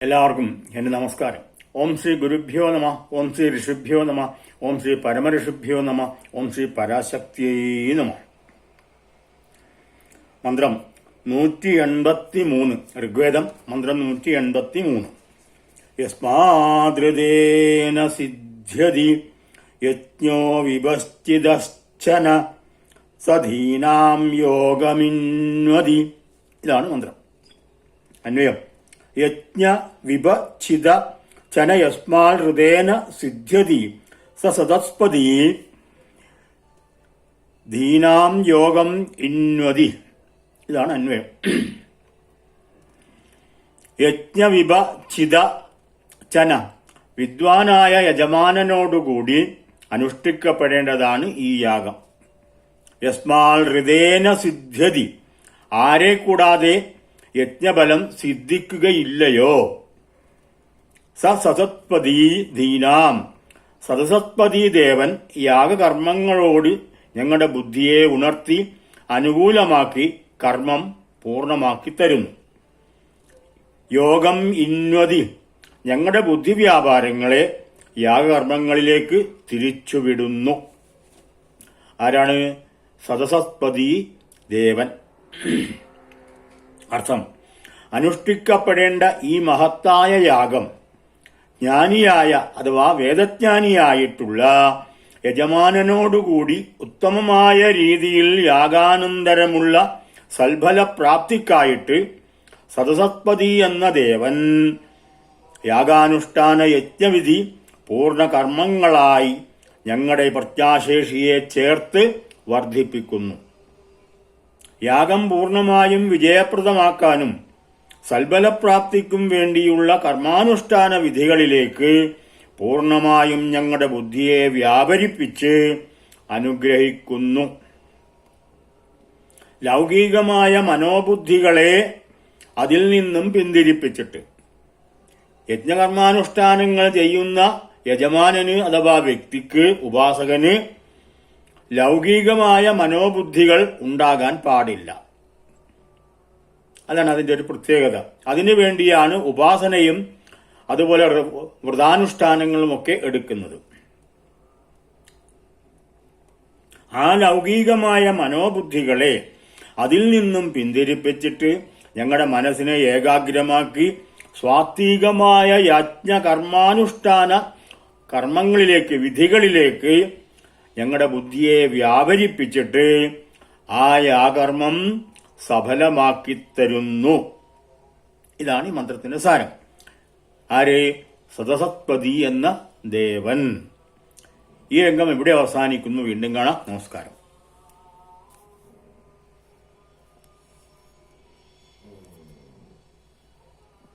എല്ലാവർക്കും എന്റെ നമസ്കാരം. ഓം ശ്രീ ഗുരുഭ്യോ നമ, ഓം ശ്രീ ഋഷിഭ്യോ നമ, ഓം ശ്രീ പരമഋഷിഭ്യോ നമ, ഓം ശ്രീ പരാശക്തിയേ നമ. മന്ത്രം 183, ഋഗ്വേദം മന്ത്രം 183. യസ്മാദൃതേന സിദ്ധ്യതി യജ്ഞോ വിഭശ്ചിതശ്ചന സധീനാം യോഗമിന്വതി. ഇതാണ് മന്ത്രം. അന്വയം: യജ്ഞ വിഭച്ഛിത ചന യസ്മാൽ ഹൃദേന സിദ്ധ്യതി സതസ്പതി ധീനാം യോഗം ഇന്വതി. ഇതാണ് അന്വയം. യജ്ഞവിഭച്ഛിത ചന, വിദ്വാനായ യജമാനനോടുകൂടി അനുഷ്ഠിക്കപ്പെടേണ്ടതാണ് ഈ യാഗം. യസ്മാൽ ഹൃദേന സിദ്ധ്യതി, ആരെ കൂടാതെ യജ്ഞബലം സിദ്ധിക്കുകയില്ലയോ. സതസ്പതി ധീനാം, സതസ്പതി ദേവൻ യാഗകർമ്മങ്ങളോട് ഞങ്ങളുടെ ബുദ്ധിയെ ഉണർത്തി അനുകൂലമാക്കി കർമ്മം പൂർണ്ണമാക്കി തരുന്നു. യോഗം ഇന്വതി, ഞങ്ങളുടെ ബുദ്ധിവ്യാപാരങ്ങളെ യാഗകർമ്മങ്ങളിലേക്ക് തിരിച്ചുവിടുന്നു. ആരാണ്? സതസ്പതി ദേവൻ. അർത്ഥം: അനുഷ്ഠിക്കപ്പെടേണ്ട ഈ മഹത്തായ യാഗം ജ്ഞാനിയായ അഥവാ വേദജ്ഞാനിയായിട്ടുള്ള യജമാനനോടുകൂടി ഉത്തമമായ രീതിയിൽ യാഗാനന്തരമുള്ള സൽഫലപ്രാപ്തിക്കായിട്ട് സതസ്പതി എന്ന ദേവൻ യാഗാനുഷ്ഠാന യജ്ഞവിധി പൂർണ്ണ കർമ്മങ്ങളായി ഞങ്ങളുടെ പ്രജ്ഞാശേഷിയെ ചേർത്ത് വർദ്ധിപ്പിക്കുന്നു. യാഗം പൂർണ്ണമായും വിജയപ്രദമാക്കാനും സൽഫലപ്രാപ്തിക്കും വേണ്ടിയുള്ള കർമാനുഷ്ഠാന വിധികളിലേക്ക് പൂർണ്ണമായും ഞങ്ങളുടെ ബുദ്ധിയെ വ്യാപരിപ്പിച്ച് അനുഗ്രഹിക്കുന്നു. ലൗകികമായ മനോബുദ്ധികളെ അതിൽ നിന്നും പിന്തിരിപ്പിച്ചിട്ട് യജ്ഞകർമാനുഷ്ഠാനങ്ങൾ ചെയ്യുന്ന യജമാനന് അഥവാ വ്യക്തിക്ക്, ഉപാസകന് ലൗകികമായ മനോബുദ്ധികൾ ഉണ്ടാകാൻ പാടില്ല. അതാണ് അതിന്റെ ഒരു പ്രത്യേകത. അതിനു വേണ്ടിയാണ് ഉപാസനയും അതുപോലെ വ്രതാനുഷ്ഠാനങ്ങളുമൊക്കെ എടുക്കുന്നത്. ആ ലൗകികമായ മനോബുദ്ധികളെ അതിൽ നിന്നും പിന്തിരിപ്പിച്ചിട്ട് ഞങ്ങളുടെ മനസ്സിനെ ഏകാഗ്രമാക്കി സ്വാത്വികമായ യജ്ഞകർമാനുഷ്ഠാന കർമ്മങ്ങളിലേക്ക്, വിധികളിലേക്ക് ഞങ്ങളുടെ ബുദ്ധിയെ വ്യാപരിപ്പിച്ചിട്ട് ആ യാഗകർമ്മം സഫലമാക്കിത്തരുന്നു. ഇതാണ് ഈ മന്ത്രത്തിന്റെ സാരം. ആര്? സതസ്പതി എന്ന ദേവൻ. ഈ രംഗം ഇവിടെ അവസാനിക്കുന്നു. വീണ്ടും കാണാം. നമസ്കാരം.